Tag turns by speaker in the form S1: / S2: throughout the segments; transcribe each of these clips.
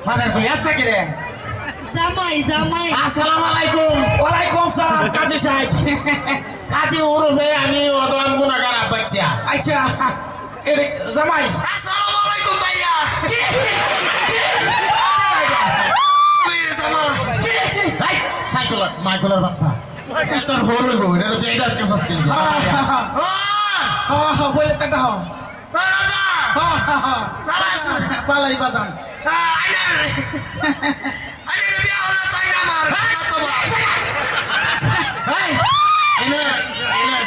S1: Mother কলি আসছে কি রে?
S2: জামাই জামাই
S1: আসসালামু আলাইকুম।
S3: ওয়ালাইকুম সালাম কাজী সাহেব।
S1: কাজী ওরফে আমি অদম গুনাহগার আব্বাচ্চা।
S3: আচ্ছা এরে জামাই
S1: আসসালামু আলাইকুম ভাইয়া। ভাই সাইকেলার মাইকেলের বাচ্চা তোর হলো গো এটা তো এটা আজকে সস্তি
S3: বলে তাটা হ পালাই বাজান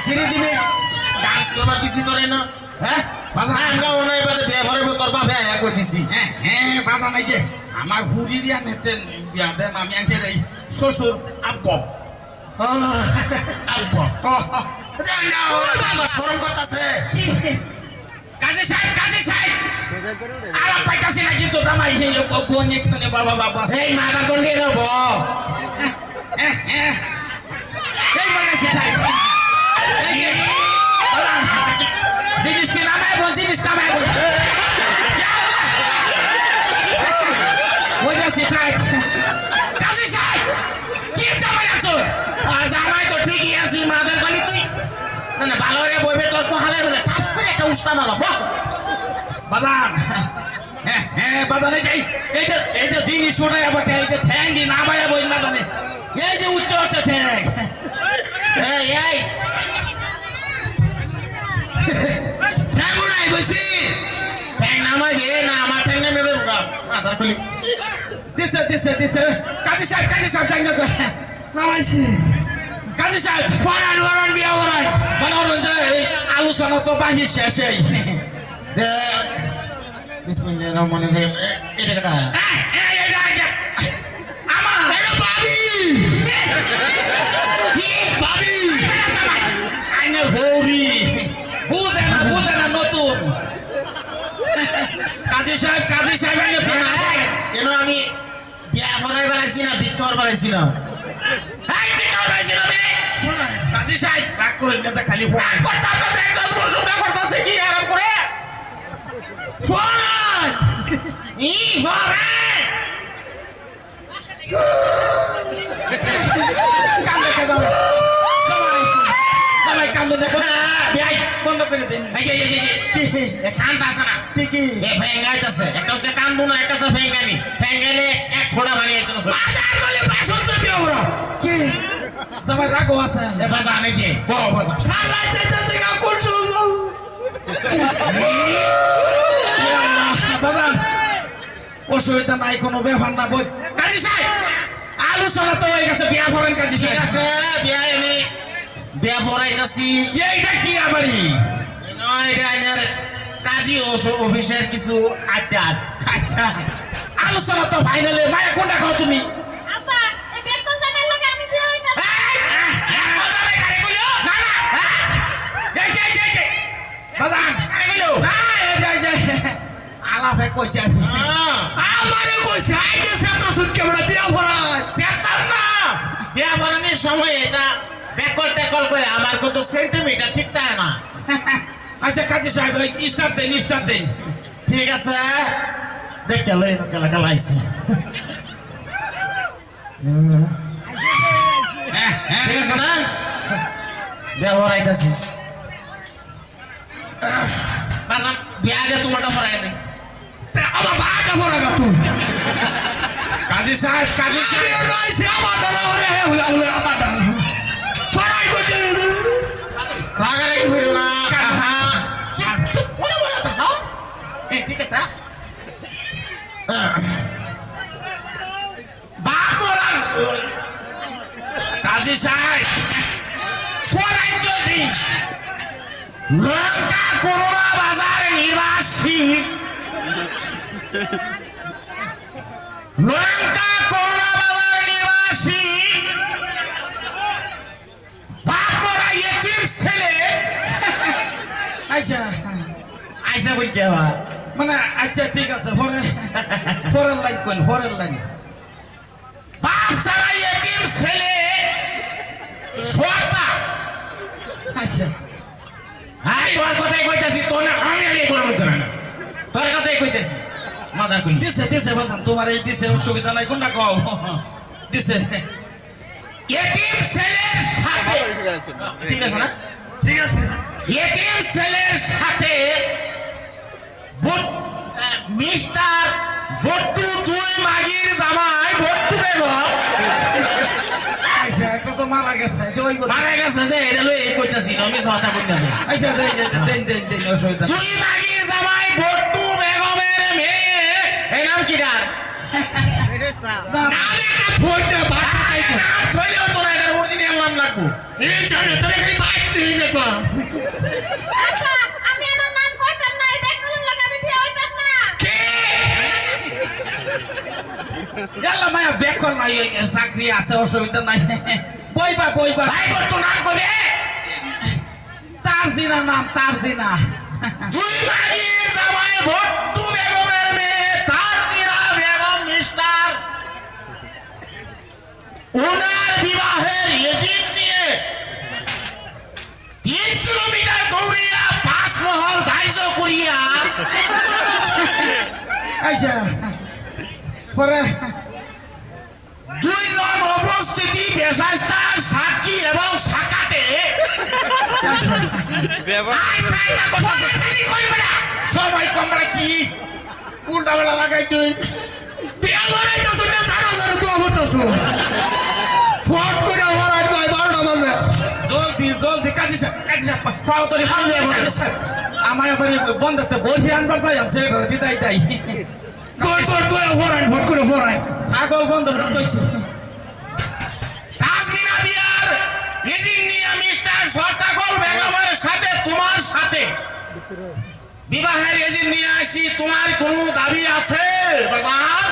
S1: সিঁড়ি দিবি ডান্স করবার দিছি তোরে না হ্যাঁ তোর বাপে একবার দিছি
S3: হ্যাঁ হ্যাঁ বাজান এই যে আমার ভুড়ি দিয়া নেটেন বিয়া দেন আমি আনতে এই শ্বশুর আব্বা
S1: সরম করতেছে
S3: কাজী সাহেব আর পাইতাছি না কিন্তু জামাই সেই বোন এখানে বাবা বাবা
S1: এই মাথা চন্ডি নেব
S3: এই মানে সেটাই জিনিসটি নামায় বল জিনিস নামায় বল ওইটা সেটাই কাজী সাহেব কি জামাই আছো
S1: জামাই তো ঠিকই আছি মাথার গলি তুই না ভালো রে বইবে তোর তো হালের বলে ঠাস করে একটা উষ্টা মারো
S3: বাজান হ্যাঁ হ্যাঁ বাজানে যাই এই যে জিনিস ওটাই আবার এই যে ঠ্যাং দি না বাইয়া বই না জানে এই যে উচ্চ আছে ঠ্যাং
S1: এই
S3: ঠ্যাং নাই বসি
S1: ঠ্যাং নামাই দে না আমার ঠ্যাং নামে দেবো মাথার গলি
S3: দিছে কাজী সাহেব জান গেছে নামাইছি কাজী সাহেব ওরান বিয়া ওরান বানানো যায় আলোচনা তো বাহির শেষেই
S1: দে বিসমিল্লাহির রহমানির রহিম এটা কেটা
S3: আমার ভাবি আইনে ভৌরি বুঝে না নতুন কাজী সাহেব
S1: কেন আমি বিয়া করাই বেড়াইছি না ভিক্ষর বেড়াইছি না
S3: কাজী সাহেব রাগ করে না খালি ফোন করতাম না দেখছস বসুটা করতেছে কি আরাম করে ফোন
S1: ই ঘরে
S3: কান্দে কে যাবে জামাই কান্দে দেখো বিয়াই বন্ধ করে দিন
S1: এই কান্দা আছে না
S3: ঠিকই
S1: এ ফেঙ্গাইতেছে একটা হচ্ছে কান্দু না একটা হচ্ছে ফেঙ্গানি ফেঙ্গাইলে এক ফোঁটা পানি একটু
S3: বাজার গলে বাসন চপি ওরা কি জামাই রাগও আছে
S1: এ বাজা আনে যে বড় বাজা
S3: সারা চাইতে গা কন্ট্রোল দাও বাজার অসুবিধা নাই কোনো ব্যাপার না বই কাজী সাহেব আলোচনা তো হয়ে গেছে বিয়া করেন কাজী
S1: ঠিক
S3: সাহেব
S1: আছে বিয়া আমি বিয়া পড়াইতেছি
S3: এইটা কি আবারই
S1: নয় এটা কাজী অফিসের কিছু আড্ডা
S3: আচ্ছা আলোচনা তো ফাইনালে মায়া কোনটা খাও তুমি
S2: আপা এই বেকন জামাইর লগে আমি বিয়ে হইতা
S3: আলাফে কইছে আমারে কইছে আইতে সাতা সুটকে বড় বিয়া ভরায়
S1: চেতাম না বিয়া পড়ানোর সময় এটা বেকল টেকল করে আমার কত সেন্টিমিটার ঠিক তাই না
S3: আচ্ছা কাজী সাহেব স্টার্ট দেন
S1: ঠিক আছে দেখতে লই কেলা আইছে ঠিক আছে না বিয়া পড়াইতেছি বাজান বিয়া আগে তোমারটা পড়াই নেই
S3: আমার বাটা ভরা গা তুই কাজী সাহেব রইছে আমার দাদা ওরে হুলা আমার দাদা ফরাই করতে
S1: রাগারাগি হইল না মনে মনে থাকো এই ঠিক আছে বাপরান
S3: কাজী সাহেব ফরাই যদি
S1: লঙ্কা করোনা বাজার নির্বাসী লঙ্কা করোনা বাজার নির্বাসী বাপরা এতিম ছেলে
S3: আচ্ছা
S1: আইসা বলতে হবে
S3: মানে আচ্ছা ঠিক আছে ফরেন লাইন কোন ফরেন লাইন
S1: বাপ সারা এতিম ছেলে সোয়াটা
S3: আচ্ছা
S1: হ্যাঁ তোর কথাই কইতাছি তোর না আমি আগে কোনো মতো না তোর কথাই কইতাছি মাদার কলি
S3: দিছে দিছে বাজান তোমার এই দিছে অসুবিধা নাই কোনটা কও দিছে
S1: এতিম ছেলের সাথে ঠিক আছে না
S3: ঠিক আছে
S1: এতিম ছেলের সাথে মিস্টার বট্টু দুই মাগির জামাই বট্টু বেগম
S3: আচ্ছা এটা তো মারা গেছে ওই
S1: মারা গেছে যে এটা লই কইতাছি না আমি কথা কইতাছি
S3: আচ্ছা দেন দেন দেন অসুবিধা
S1: দুই মাগির জামাই বট্টু বেগমের মেয়ে এই নাম কি ডাক নাম একটা ফোন দে বাসা খাইতো নাম থইলেও তোরা এটার অরিজিনাল নাম লাগবো এই জানে তোরা খালি বাইক দিয়ে দেখবা
S2: আচ্ছা আমি আমার নাম কইতাম না এই বেকলের লগে আমি বিয়ে হইতাম না
S3: ইয়াল্লা মায়া বেকর নাই চাকরি আছে অসুবিধা নাই বইবা বইবা
S1: ভাই বট্টু নাম কবে
S3: তারজিনা নাম তারজিনা
S1: দুই মাগির জামাই বট্টু বেগমের মেয়ে তারজিনা বেগম মিস্টার ওনার বিবাহের এজিট নিয়ে 3 কিলোমিটার দৌড়িয়া 5 মহল ধার্য করিয়া
S3: আচ্ছা পরে
S1: দুইজন উপস্থিতি বেশাস্তার সাক্ষী এবং সাকাতে
S3: সবাই কমরা কি উল্টা বেলা লাগাইছো ফট করে হরাই ভাই 12টা বাজে জলদি জলদি কাজী সাহেব পাও তোরে আমার এবারে বন্ধতে বলছি আনবার চাই আমি ছেলেটা বিদায় দেয় ফট করে হরাই ছাগল বন্ধ কইছে
S1: তাজমিনা বিয়ার ইঞ্জিনিয়া মিস্টার সরতাগল বেগমের সাথে তোমার সাথে বিবাহের এজেন্ট নিয়ে আসি তোমার কোনো দাবি আছে বাজার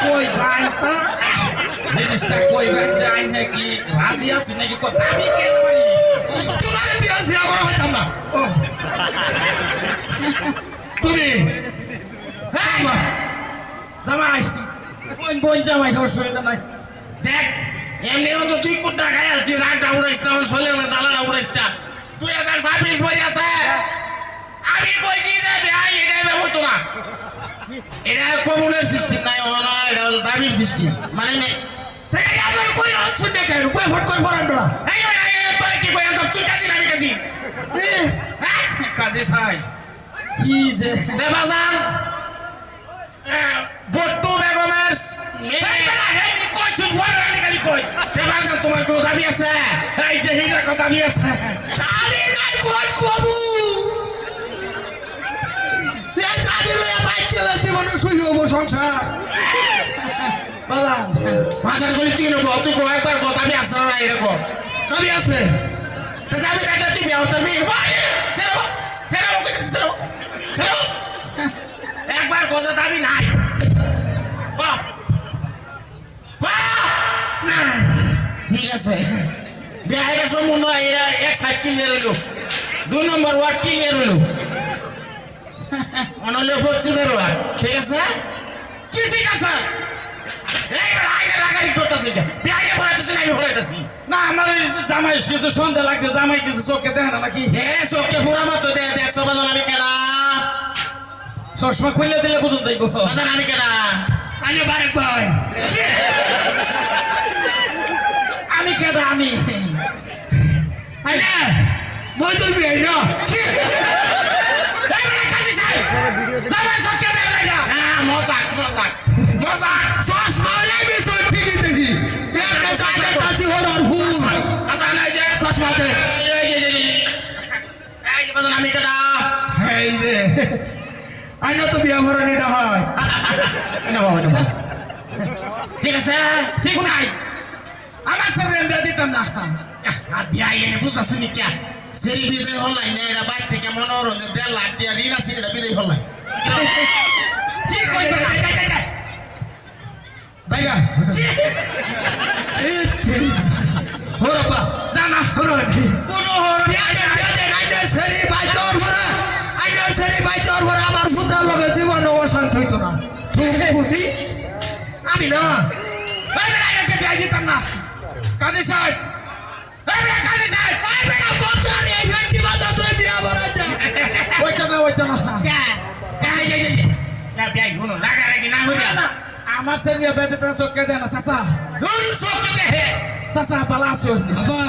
S3: কই ভাই জিনিসটা কই ভাই যাই নাকি রাজি আছি নাকি কথা আমি কেন পারি তোমার বিয়ে আছে করা হইতাম না তুমি জামাই কোন কোন জামাই অসুবিধা নাই
S1: দেখ এমনিও তো 2 কোটি টাকা আছি রাগটা উড়াইছ না শরীরের মধ্যে জ্বালাটা উড়াইছ না 2026 বই আছে আমি কইছি যে ভাই এটা হতো না এটা কমনের সিস্টেম নাই ওনা এটা হলো দাবির সিস্টেম মানে নে তাই আমার কই অপশন দেখে উপরে ভোট করে ভরান বড়া এই তোর কি কই আনতাম তুই কাজী না আমি কাজী
S3: কাজী সাহেব কি যে
S1: দেবাজান বট্টু বেগমের দেবাজান তোমার কোনো দাবি আছে এই যে হিজার কথা দাবি আছে দাবি নাই কোন কবু এই দাবি লইয়া বাইক চালাছে মানুষ হইব সংসার
S3: বাবা
S1: বাজার গলি তুই নেবো তুই কয়েকবার কথা দাবি আছে না এরকম
S3: দাবি আছে
S1: তো দাবি থাকলে তুই বিয়ে হতে সেরাবো সেরাবো সেরাবো সেরাবো একবার কথা দাবি নাই ঠিক আছে বিহারের সম্পূর্ণ এরা 1 সাইড ক্লিয়ার হইল 2 নম্বর ওয়ার্ড ক্লিয়ার হইল অনলে পশ্চিমের ওয়ার্ড ঠিক আছে কি ঠিক আছে এইবার আগে লাগাই করতে দিতে বিহারে ভরাইতেছি না আমি ভরাইতেছি
S3: না আমার জামাই কিছু সন্ধ্যা লাগছে জামাই কিছু চোখে দেখে না নাকি
S1: চোখে ফুরা মতো দেখছো বাজান আমি কেডা
S3: চশমা খুলে দিলে বুঝুন যাইব
S1: বাজান আমি কেডা
S3: আমি বারেক ভাই আমি কেডা আমি আরে বজল বিয়ে না
S1: মজাক মজাক মজাক
S3: চশমা লাগবে সব ঠিকই দেখি কাছে হরার ভুল
S1: বাজান এই যে
S3: চশমা দে
S1: এই যে বাজান আমি কেডা
S3: এই যে আইনা তো বিয়া ভরানিটা হয়
S1: ঠিক আছে
S3: ঠিক নাই আমার সাথে আমি দিতাম না
S1: বিয়া এনে বুঝা শুনি কে সেরি বিদায় হলাই না এরা বাইরে থেকে মনোরঞ্জন 1.5 লাখ দিয়া ঋণ আছে এটা বিদায় হলাই
S3: কি কইবা ভাইয়া হরপা না না হরো কোন হরো আইনার সেরি বাইচর ভরা আইনার সেরি বাইচর ভরা আমার পুত্র লগে জীবন অশান্ত হইতো না তুমি আমি না বিয়াই দিতাম না কাজী সাহেব এই বেটা কাজী সাহেব এই বেটা কত আর এই ভেন্টি বাঁধা তুই বিয়া বড়াই দে ওইটা না
S1: বিয়াই কোনো রাগারাগি না করি
S3: না আমার সেরিয়া বেদে তোর চোখে দেয় না চাচা
S1: দূর চোখ দে
S3: চাচা পালা আসো
S4: আব্বা